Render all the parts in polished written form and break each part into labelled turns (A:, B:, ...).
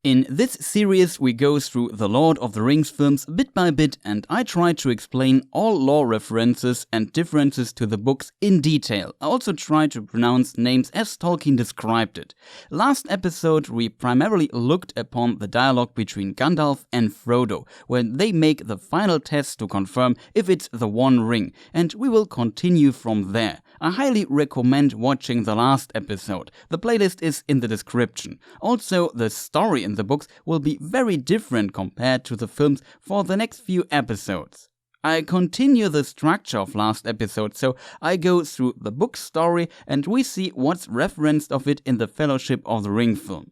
A: In this series we go through the Lord of the Rings films bit by bit, and I try to explain all lore references and differences to the books in detail. I also try to pronounce names as Tolkien described it. Last episode we primarily looked upon the dialogue between Gandalf and Frodo, when they make the final test to confirm if it's the One Ring, and we will continue from there. I highly recommend watching the last episode. The playlist is in the description. Also, the story in the books will be very different compared to the films for the next few episodes. I continue the structure of last episode, so I go through the book story and we see what's referenced of it in the Fellowship of the Ring film.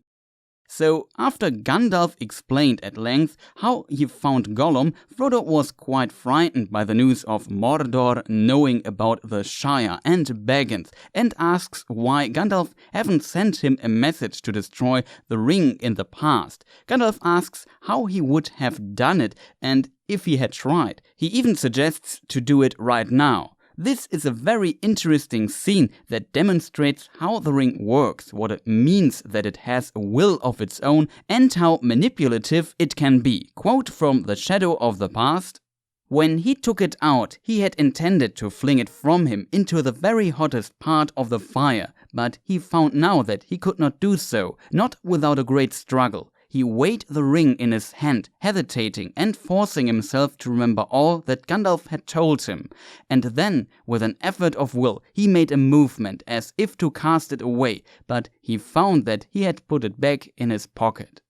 A: So, after Gandalf explained at length how he found Gollum, Frodo was quite frightened by the news of Mordor knowing about the Shire and Baggins, and asks why Gandalf haven't sent him a message to destroy the ring in the past. Gandalf asks how he would have done it and if he had tried. He even suggests to do it right now. This is a very interesting scene that demonstrates how the ring works, what it means that it has a will of its own, and how manipulative it can be. Quote from The Shadow of the Past: "When he took it out, he had intended to fling it from him into the very hottest part of the fire, but he found now that he could not do so, not without a great struggle. He weighed the ring in his hand, hesitating and forcing himself to remember all that Gandalf had told him. And then, with an effort of will, he made a movement as if to cast it away, but he found that he had put it back in his pocket."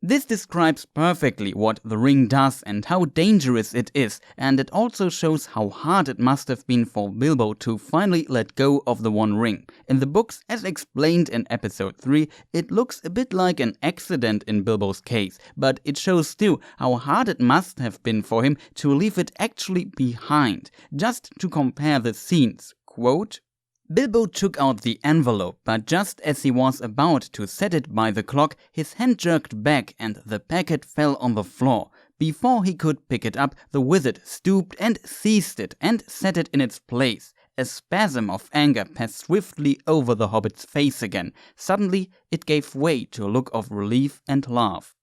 A: This describes perfectly what the ring does and how dangerous it is, and it also shows how hard it must have been for Bilbo to finally let go of the One Ring. In the books, as explained in episode 3, it looks a bit like an accident in Bilbo's case, but it shows too how hard it must have been for him to leave it actually behind. Just to compare the scenes, quote, "Bilbo took out the envelope, but just as he was about to set it by the clock, his hand jerked back and the packet fell on the floor. Before he could pick it up, the wizard stooped and seized it and set it in its place. A spasm of anger passed swiftly over the hobbit's face again. Suddenly, it gave way to a look of relief and love."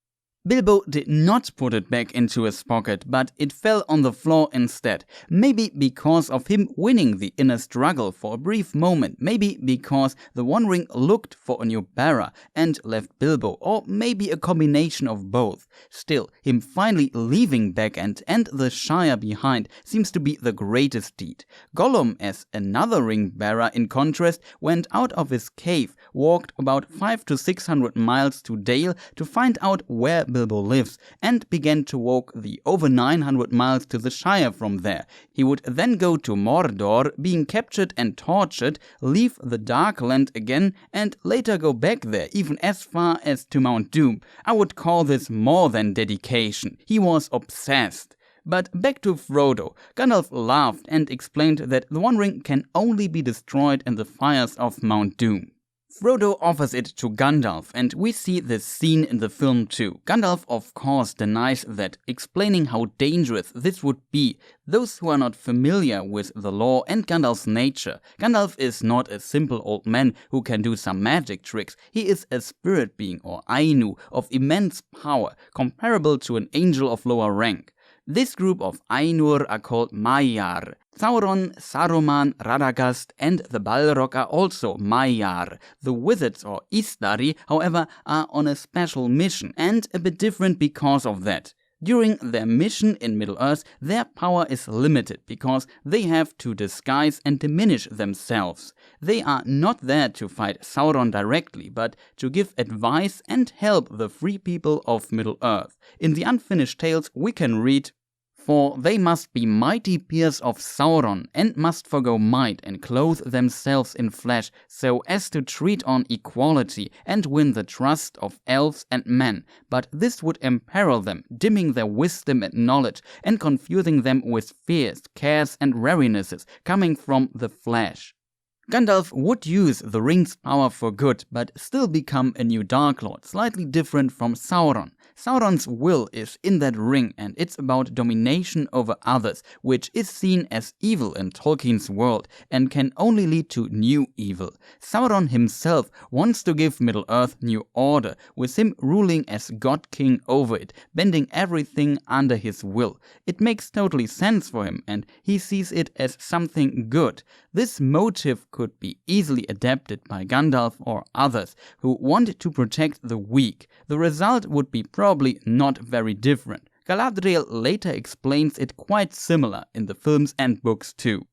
A: Bilbo did not put it back into his pocket, but it fell on the floor instead. Maybe because of him winning the inner struggle for a brief moment, maybe because the One Ring looked for a new bearer and left Bilbo, or maybe a combination of both. Still, him finally leaving Baggins and the Shire behind seems to be the greatest deed. Gollum, as another ring bearer in contrast, went out of his cave, walked about 500 to 600 miles to Dale to find out where Bilbo lives, and began to walk the over 900 miles to the Shire from there. He would then go to Mordor, being captured and tortured, leave the Dark Land again, and later go back there, even as far as to Mount Doom. I would call this more than dedication. He was obsessed. But back to Frodo. Gandalf laughed and explained that the One Ring can only be destroyed in the fires of Mount Doom. Frodo offers it to Gandalf, and we see this scene in the film too. Gandalf of course denies that, explaining how dangerous this would be. Those who are not familiar with the lore and Gandalf's nature, Gandalf is not a simple old man who can do some magic tricks. He is a spirit being, or Ainu, of immense power, comparable to an angel of lower rank. This group of Ainur are called Maiar. Sauron, Saruman, Radagast and the Balrog are also Maiar. The wizards or Istari, however, are on a special mission and a bit different because of that. During their mission in Middle-earth, their power is limited because they have to disguise and diminish themselves. They are not there to fight Sauron directly, but to give advice and help the free people of Middle-earth. In the Unfinished Tales, we can read, "For they must be mighty peers of Sauron, and must forgo might, and clothe themselves in flesh, so as to treat on equality, and win the trust of elves and men. But this would imperil them, dimming their wisdom and knowledge, and confusing them with fears, cares, and wearinesses coming from the flesh." Gandalf would use the ring's power for good, but still become a new Dark Lord, slightly different from Sauron. Sauron's will is in that ring, and it's about domination over others, which is seen as evil in Tolkien's world, and can only lead to new evil. Sauron himself wants to give Middle-earth new order, with him ruling as God-King over it, bending everything under his will. It makes totally sense for him, and he sees it as something good. This motive could be easily adapted by Gandalf or others who want to protect the weak. The result would be probably not very different. Galadriel later explains it quite similar in the films and books too.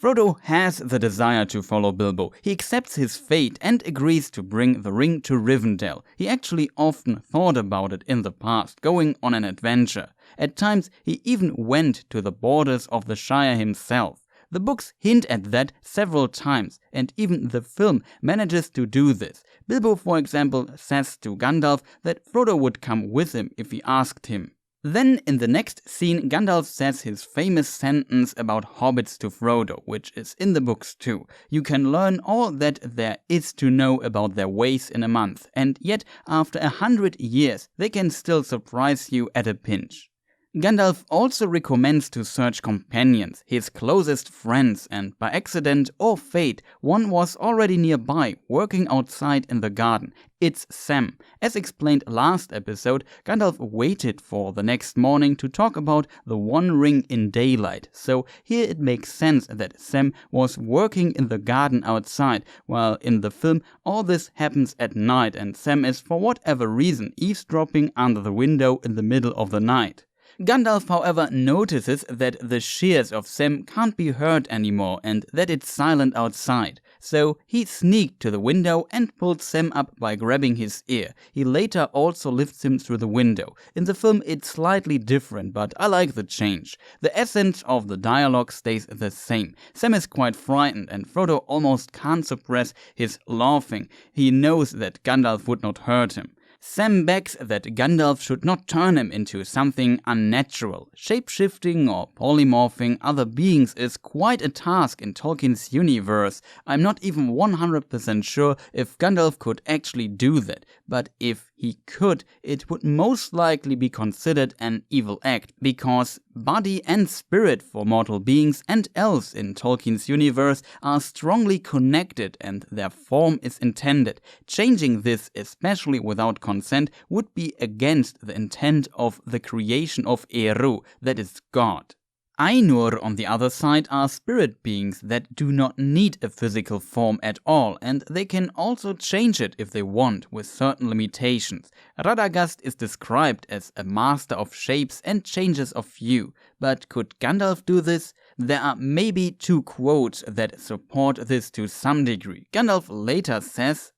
A: Frodo has the desire to follow Bilbo. He accepts his fate and agrees to bring the ring to Rivendell. He actually often thought about it in the past, going on an adventure. At times, he even went to the borders of the Shire himself. The books hint at that several times, and even the film manages to do this. Bilbo, for example, says to Gandalf that Frodo would come with him if he asked him. Then, in the next scene, Gandalf says his famous sentence about hobbits to Frodo, which is in the books too. You can learn all that there is to know about their ways in a month, and yet, after 100 years, they can still surprise you at a pinch. Gandalf also recommends to search companions, his closest friends, and by accident or fate, one was already nearby, working outside in the garden. It's Sam. As explained last episode, Gandalf waited for the next morning to talk about the One Ring in daylight, so here it makes sense that Sam was working in the garden outside, while in the film all this happens at night and Sam is for whatever reason eavesdropping under the window in the middle of the night. Gandalf, however, notices that the shears of Sam can't be heard anymore and that it's silent outside. So he sneaked to the window and pulled Sam up by grabbing his ear. He later also lifts him through the window. In the film it's slightly different, but I like the change. The essence of the dialogue stays the same. Sam is quite frightened and Frodo almost can't suppress his laughing. He knows that Gandalf would not hurt him. Sam begs that Gandalf should not turn him into something unnatural. Shape-shifting or polymorphing other beings is quite a task in Tolkien's universe. I'm not even 100% sure if Gandalf could actually do that, but if he could, it would most likely be considered an evil act, because body and spirit for mortal beings and elves in Tolkien's universe are strongly connected and their form is intended. Changing this, especially without consent, would be against the intent of the creation of Eru, that is God. Ainur, on the other side, are spirit beings that do not need a physical form at all, and they can also change it if they want, with certain limitations. Radagast is described as a master of shapes and changes of hue, but could Gandalf do this? There are maybe 2 quotes that support this to some degree. Gandalf later says,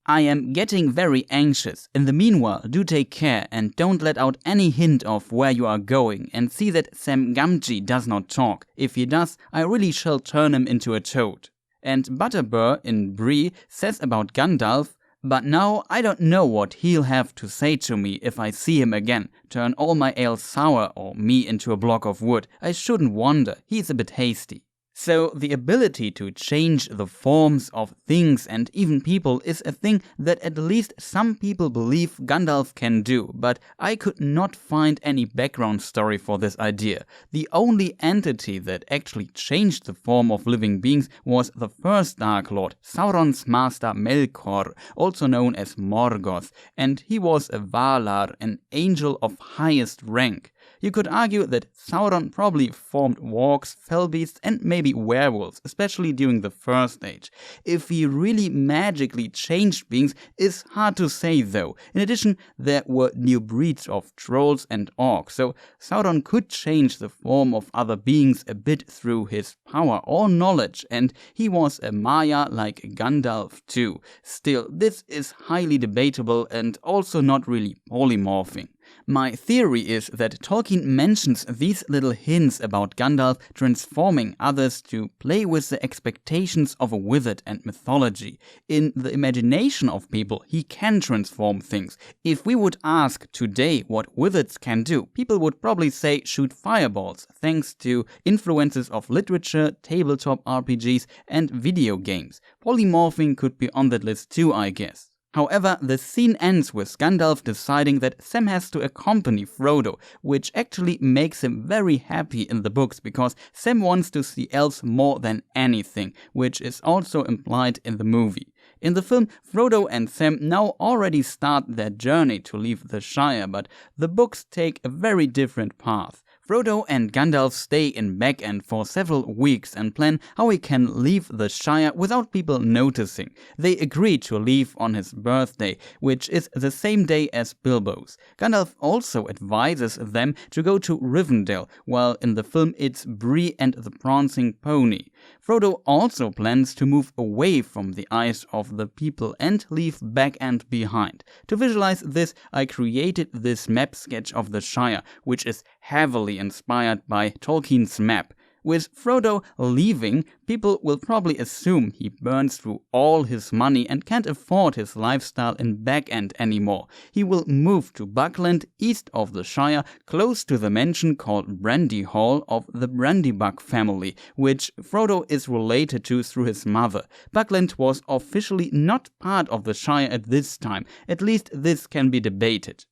A: "I am getting very anxious. In the meanwhile, do take care and don't let out any hint of where you are going, and see that Sam Gamgee does not talk. If he does, I really shall turn him into a toad." And Butterbur in Bree says about Gandalf, "But now I don't know what he'll have to say to me if I see him again. Turn all my ale sour or me into a block of wood. I shouldn't wonder. He's a bit hasty." So the ability to change the forms of things and even people is a thing that at least some people believe Gandalf can do, but I could not find any background story for this idea. The only entity that actually changed the form of living beings was the first Dark Lord, Sauron's master Melkor, also known as Morgoth, and he was a Valar, an angel of highest rank. You could argue that Sauron probably formed wargs, fellbeasts and maybe werewolves, especially during the First Age. If he really magically changed beings is hard to say though. In addition, there were new breeds of trolls and orcs, so Sauron could change the form of other beings a bit through his power or knowledge, and he was a Maya like Gandalf too. Still, this is highly debatable and also not really polymorphing. My theory is that Tolkien mentions these little hints about Gandalf transforming others to play with the expectations of a wizard and mythology. In the imagination of people, he can transform things. If we would ask today what wizards can do, people would probably say shoot fireballs, thanks to influences of literature, tabletop RPGs, and video games. Polymorphing could be on that list too, I guess. However, the scene ends with Gandalf deciding that Sam has to accompany Frodo, which actually makes him very happy in the books because Sam wants to see elves more than anything, which is also implied in the movie. In the film, Frodo and Sam now already start their journey to leave the Shire, but the books take a very different path. Frodo and Gandalf stay in Back End for several weeks and plan how he can leave the Shire without people noticing. They agree to leave on his birthday, which is the same day as Bilbo's. Gandalf also advises them to go to Rivendell, while in the film it's Bree and the Prancing Pony. Frodo also plans to move away from the eyes of the people and leave Back End behind. To visualize this, I created this map sketch of the Shire, which is heavily inspired by Tolkien's map. With Frodo leaving, people will probably assume he burns through all his money and can't afford his lifestyle in Back End anymore. He will move to Buckland, east of the Shire, close to the mansion called Brandy Hall of the Brandybuck family, which Frodo is related to through his mother. Buckland was officially not part of the Shire at this time, at least this can be debated.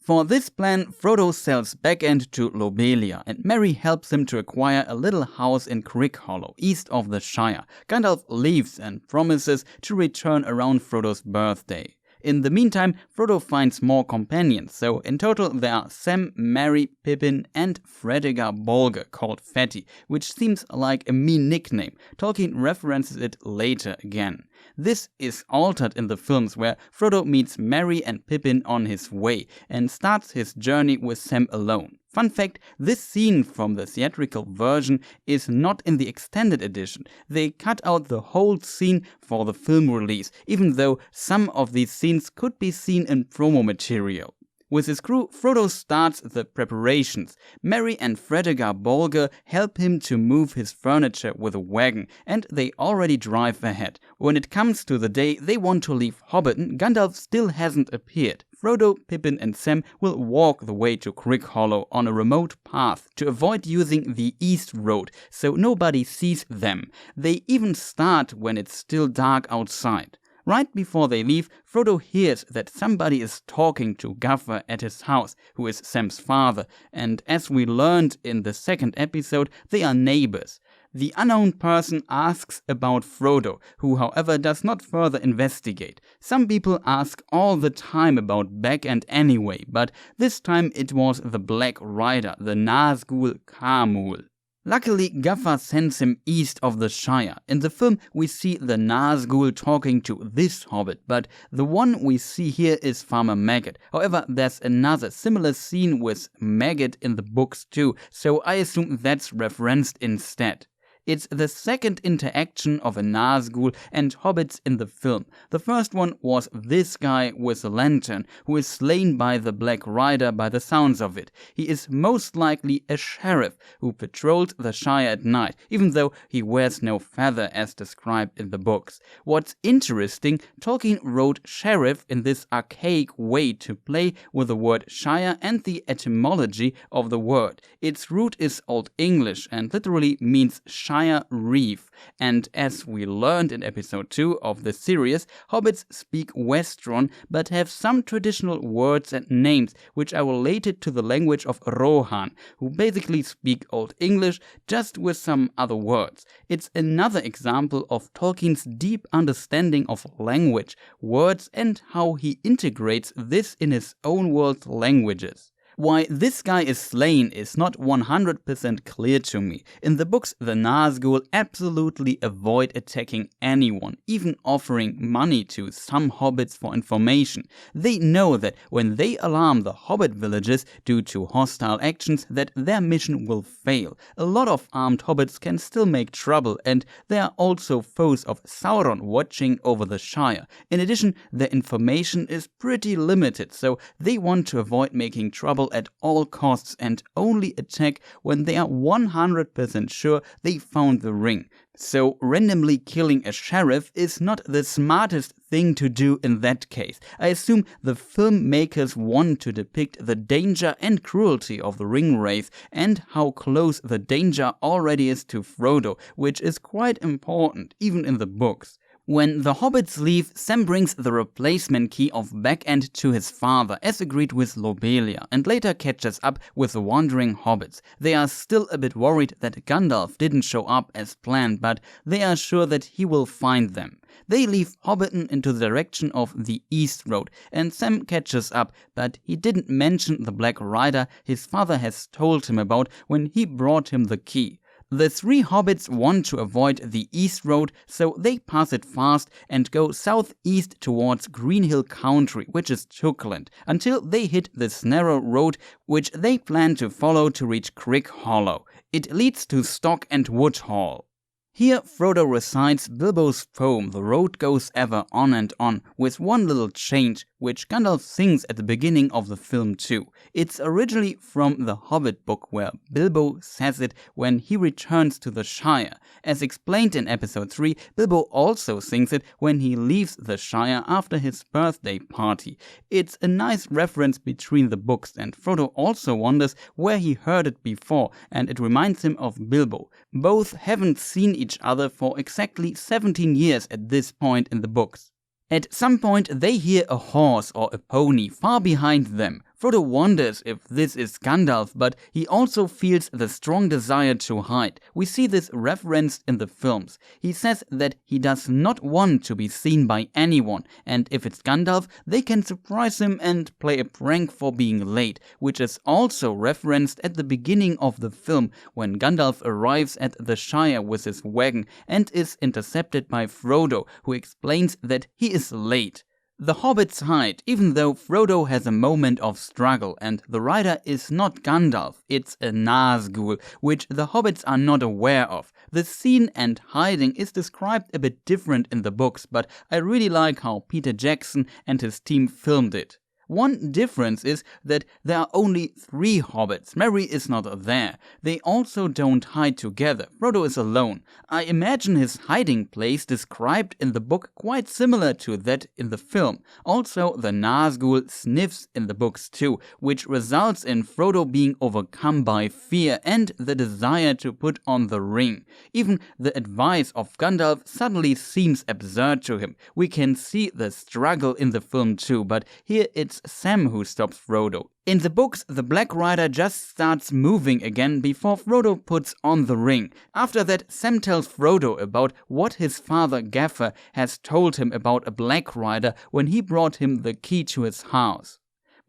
A: For this plan, Frodo sells Back End to Lobelia, and Merry helps him to acquire a little house in Crickhollow, east of the Shire. Gandalf leaves and promises to return around Frodo's birthday. In the meantime, Frodo finds more companions, so in total there are Sam, Merry, Pippin, and Fredegar Bolger, called Fatty, which seems like a mean nickname. Tolkien references it later again. This is altered in the films, where Frodo meets Merry and Pippin on his way and starts his journey with Sam alone. Fun fact, this scene from the theatrical version is not in the extended edition. They cut out the whole scene for the film release, even though some of these scenes could be seen in promo material. With his crew, Frodo starts the preparations. Merry and Fredegar Bolger help him to move his furniture with a wagon, and they already drive ahead. When it comes to the day they want to leave Hobbiton, Gandalf still hasn't appeared. Frodo, Pippin and Sam will walk the way to Crickhollow on a remote path to avoid using the East Road, so nobody sees them. They even start when it's still dark outside. Right before they leave, Frodo hears that somebody is talking to Gaffer at his house, who is Sam's father, and as we learned in the second episode, they are neighbors. The unknown person asks about Frodo, who however does not further investigate. Some people ask all the time about Back End anyway, but this time it was the Black Rider, the Nazgûl Khamûl. Luckily, Gaffer sends him east of the Shire. In the film, we see the Nazgûl talking to this hobbit, but the one we see here is Farmer Maggot. However, there's another similar scene with Maggot in the books too, so I assume that's referenced instead. It's the second interaction of a Nazgûl and hobbits in the film. The first one was this guy with a lantern, who is slain by the Black Rider by the sounds of it. He is most likely a sheriff who patrolled the Shire at night, even though he wears no feather as described in the books. What's interesting, Tolkien wrote sheriff in this archaic way to play with the word Shire and the etymology of the word. Its root is Old English and literally means Shire Reef, and as we learned in episode 2 of the series, hobbits speak Westron but have some traditional words and names which are related to the language of Rohan, who basically speak Old English just with some other words. It's another example of Tolkien's deep understanding of language, words, and how he integrates this in his own world's languages. Why this guy is slain is not 100% clear to me. In the books, the Nazgûl absolutely avoid attacking anyone, even offering money to some hobbits for information. They know that when they alarm the hobbit villages due to hostile actions, that their mission will fail. A lot of armed hobbits can still make trouble, and there are also foes of Sauron watching over the Shire. In addition, their information is pretty limited, so they want to avoid making trouble at all costs and only attack when they are 100% sure they found the ring. So randomly killing a sheriff is not the smartest thing to do in that case. I assume the filmmakers want to depict the danger and cruelty of the ring wraith and how close the danger already is to Frodo, which is quite important even in the books. When the hobbits leave, Sam brings the replacement key of Backend to his father, as agreed with Lobelia, and later catches up with the wandering hobbits. They are still a bit worried that Gandalf didn't show up as planned, but they are sure that he will find them. They leave Hobbiton into the direction of the East Road, and Sam catches up, but he didn't mention the Black Rider his father has told him about when he brought him the key. The three hobbits want to avoid the East Road, so they pass it fast and go southeast towards Greenhill Country, which is Tookland, until they hit this narrow road which they plan to follow to reach Crick Hollow. It leads to Stock and Wood Hall. Here Frodo recites Bilbo's poem, The Road Goes Ever On and On, with one little change, which Gandalf sings at the beginning of the film too. It's originally from the Hobbit book, where Bilbo says it when he returns to the Shire. As explained in episode 3, Bilbo also sings it when he leaves the Shire after his birthday party. It's a nice reference between the books, and Frodo also wonders where he heard it before, and it reminds him of Bilbo. Both haven't seen each other for exactly 17 years at this point in the books. At some point they hear a horse or a pony far behind them. Frodo wonders if this is Gandalf, but he also feels the strong desire to hide. We see this referenced in the films. He says that he does not want to be seen by anyone, and if it's Gandalf, they can surprise him and play a prank for being late, which is also referenced at the beginning of the film, when Gandalf arrives at the Shire with his wagon and is intercepted by Frodo, who explains that he is late. The hobbits hide, even though Frodo has a moment of struggle, and the rider is not Gandalf, it's a Nazgûl, which the hobbits are not aware of. The scene and hiding is described a bit different in the books, but I really like how Peter Jackson and his team filmed it. One difference is that there are only 3 hobbits. Merry is not there. They also don't hide together. Frodo is alone. I imagine his hiding place described in the book quite similar to that in the film. Also, the Nazgûl sniffs in the books too, which results in Frodo being overcome by fear and the desire to put on the ring. Even the advice of Gandalf suddenly seems absurd to him. We can see the struggle in the film too, but here it's Sam who stops Frodo. In the books, the Black Rider just starts moving again before Frodo puts on the ring. After that, Sam tells Frodo about what his father Gaffer has told him about a Black Rider when he brought him the key to his house.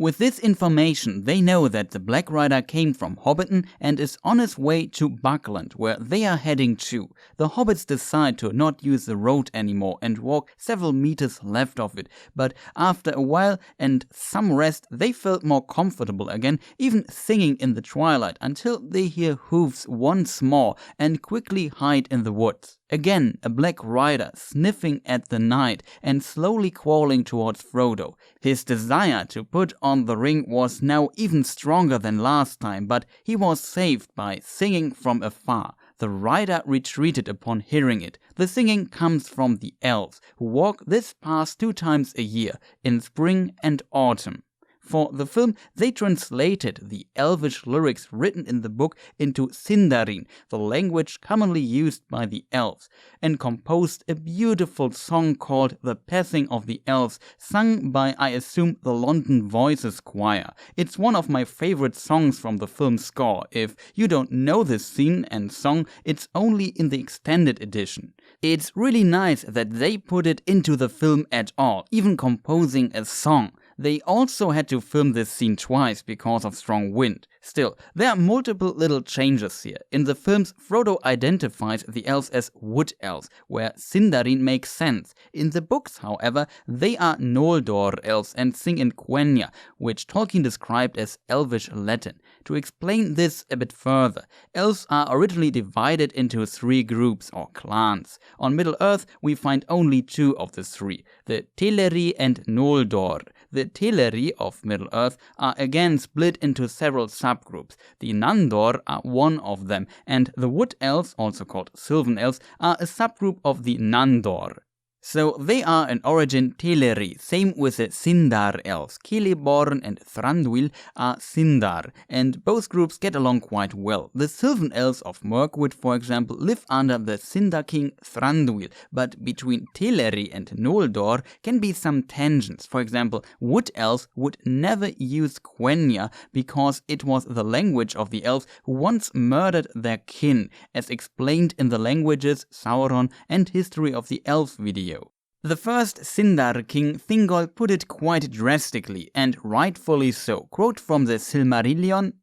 A: With this information, they know that the Black Rider came from Hobbiton and is on his way to Buckland, where they are heading to. The hobbits decide to not use the road anymore and walk several meters left of it, but after a while and some rest, they felt more comfortable again, even singing in the twilight, until they hear hooves once more and quickly hide in the woods. Again, a Black Rider sniffing at the night and slowly crawling towards Frodo. His desire to put on the ring was now even stronger than last time, but he was saved by singing from afar. The rider retreated upon hearing it. The singing comes from the Elves, who walk this path 2 times a year, in spring and autumn. For the film, they translated the Elvish lyrics written in the book into Sindarin, the language commonly used by the Elves, and composed a beautiful song called The Passing of the Elves, sung by, I assume, the London Voices Choir. It's one of my favorite songs from the film's score. If you don't know this scene and song, it's only in the extended edition. It's really nice that they put it into the film at all, even composing a song. They also had to film this scene twice because of strong wind. Still, there are multiple little changes here. In the films, Frodo identifies the elves as wood elves, where Sindarin makes sense. In the books, however, they are Noldor elves and sing in Quenya, which Tolkien described as Elvish Latin. To explain this a bit further, elves are originally divided into 3 groups or clans. On Middle-earth, we find only 2 of the 3, the Teleri and Noldor. The Teleri of Middle-earth are again split into several subgroups. The Nandor are one of them, and the Wood Elves, also called Sylvan Elves, are a subgroup of the Nandor. So they are in origin Teleri, same with the Sindar elves. Celeborn and Thranduil are Sindar, and both groups get along quite well. The Sylvan elves of Mirkwood, for example, live under the Sindar king Thranduil, but between Teleri and Noldor can be some tensions. For example, Wood elves would never use Quenya because it was the language of the elves who once murdered their kin, as explained in the Languages, Sauron and History of the Elves video. The first Sindar king Thingol put it quite drastically, and rightfully so. Quote from the Silmarillion: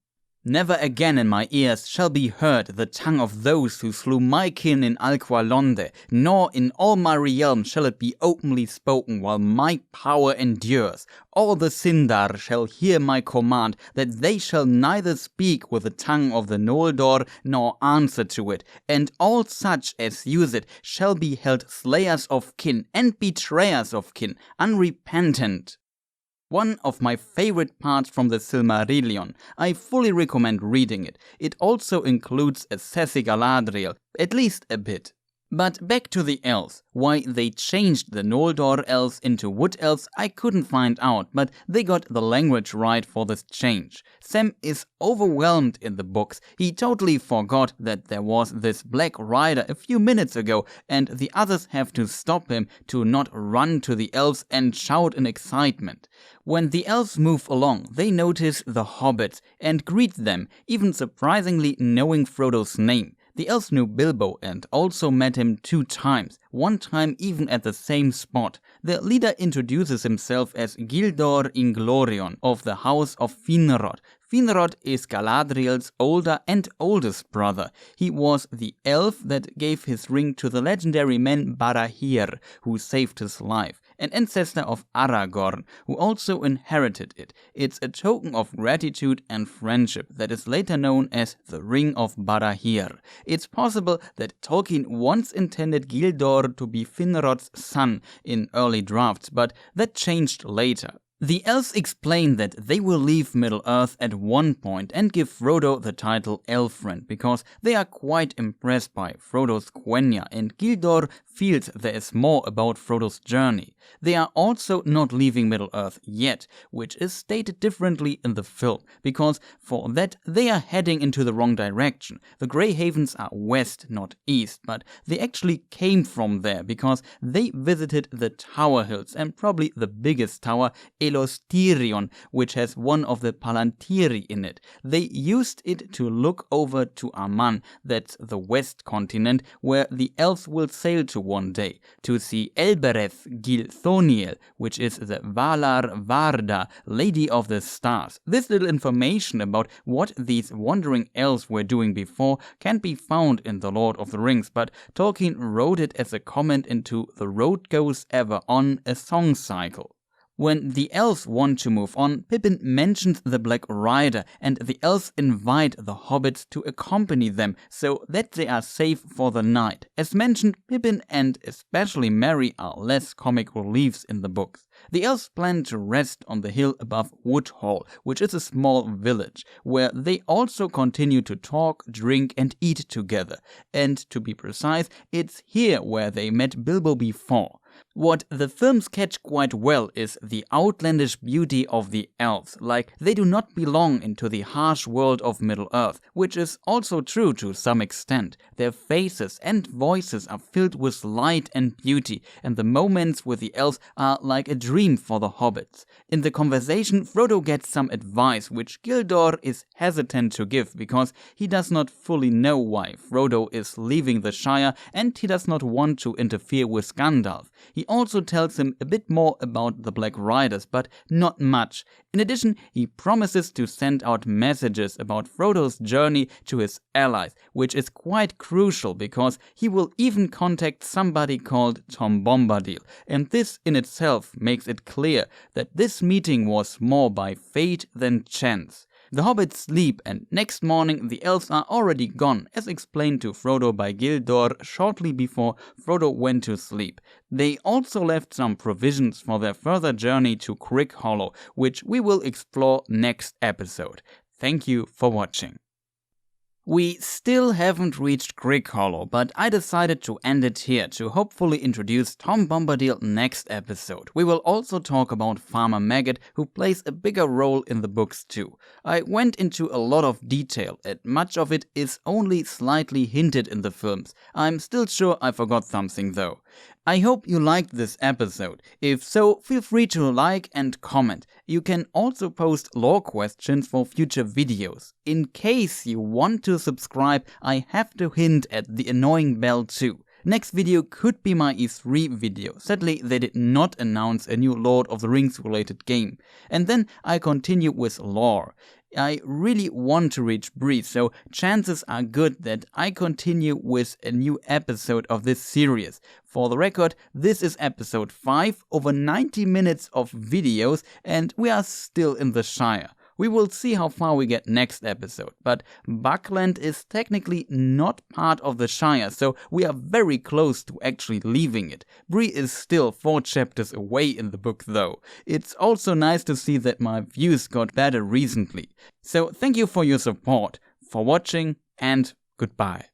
A: "Never again in my ears shall be heard the tongue of those who slew my kin in Alqualonde, nor in all my realm shall it be openly spoken while my power endures. All the Sindar shall hear my command, that they shall neither speak with the tongue of the Noldor nor answer to it, and all such as use it shall be held slayers of kin and betrayers of kin, unrepentant." One of my favorite parts from the Silmarillion. I fully recommend reading it. It also includes a sassy Galadriel, at least a bit. But back to the elves. Why they changed the Noldor elves into wood elves I couldn't find out, but they got the language right for this change. Sam is overwhelmed in the books. He totally forgot that there was this Black Rider a few minutes ago, and the others have to stop him to not run to the elves and shout in excitement. When the elves move along, they notice the hobbits and greet them, even surprisingly knowing Frodo's name. The elves knew Bilbo and also met him 2 times, one time even at the same spot. The leader introduces himself as Gildor Inglorion of the House of Finrod. Finrod is Galadriel's older and oldest brother. He was the elf that gave his ring to the legendary man Barahir, who saved his life. An ancestor of Aragorn, who also inherited it. It's a token of gratitude and friendship that is later known as the Ring of Barahir. It's possible that Tolkien once intended Gildor to be Finrod's son in early drafts, but that changed later. The elves explain that they will leave Middle-earth at one point and give Frodo the title Elfriend because they are quite impressed by Frodo's Quenya, and Gildor feels there is more about Frodo's journey. They are also not leaving Middle-earth yet, which is stated differently in the film, because for that they are heading into the wrong direction. The Grey Havens are west, not east, but they actually came from there because they visited the Tower Hills, and probably the biggest tower, Elostirion, which has one of the Palantiri in it. They used it to look over to Aman, that's the west continent, where the elves will sail to one day, to see Elbereth Gilthoniel, which is the Valar Varda, Lady of the Stars. This little information about what these wandering elves were doing before can be found in The Lord of the Rings, but Tolkien wrote it as a comment into The Road Goes Ever On, a song cycle. When the elves want to move on, Pippin mentions the Black Rider, and the elves invite the hobbits to accompany them so that they are safe for the night. As mentioned, Pippin and especially Merry are less comic reliefs in the books. The elves plan to rest on the hill above Woodhall, which is a small village, where they also continue to talk, drink and eat together. And to be precise, it's here where they met Bilbo before. What the films catch quite well is the outlandish beauty of the elves, like they do not belong into the harsh world of Middle-earth, which is also true to some extent. Their faces and voices are filled with light and beauty, and the moments with the elves are like a dream for the hobbits. In the conversation, Frodo gets some advice which Gildor is hesitant to give because he does not fully know why Frodo is leaving the Shire and he does not want to interfere with Gandalf. He He also tells him a bit more about the Black Riders, but not much. In addition, he promises to send out messages about Frodo's journey to his allies, which is quite crucial because he will even contact somebody called Tom Bombadil, and this in itself makes it clear that this meeting was more by fate than chance. The hobbits sleep, and next morning the elves are already gone, as explained to Frodo by Gildor shortly before Frodo went to sleep. They also left some provisions for their further journey to Crickhollow, which we will explore next episode. Thank you for watching. We still haven't reached Crickhollow, but I decided to end it here to hopefully introduce Tom Bombadil next episode. We will also talk about Farmer Maggot, who plays a bigger role in the books too. I went into a lot of detail, and much of it is only slightly hinted in the films. I'm still sure I forgot something though. I hope you liked this episode. If so, feel free to like and comment. You can also post lore questions for future videos. In case you want to subscribe, I have to hint at the annoying bell too. Next video could be my E3 video. Sadly, they did not announce a new Lord of the Rings related game. And then I continue with lore. I really want to reach Bree, so chances are good that I continue with a new episode of this series. For the record, this is episode 5, over 90 minutes of videos, and we are still in the Shire. We will see how far we get next episode, but Buckland is technically not part of the Shire, so we are very close to actually leaving it. Bree is still 4 chapters away in the book though. It's also nice to see that my views got better recently. So thank you for your support, for watching, and goodbye.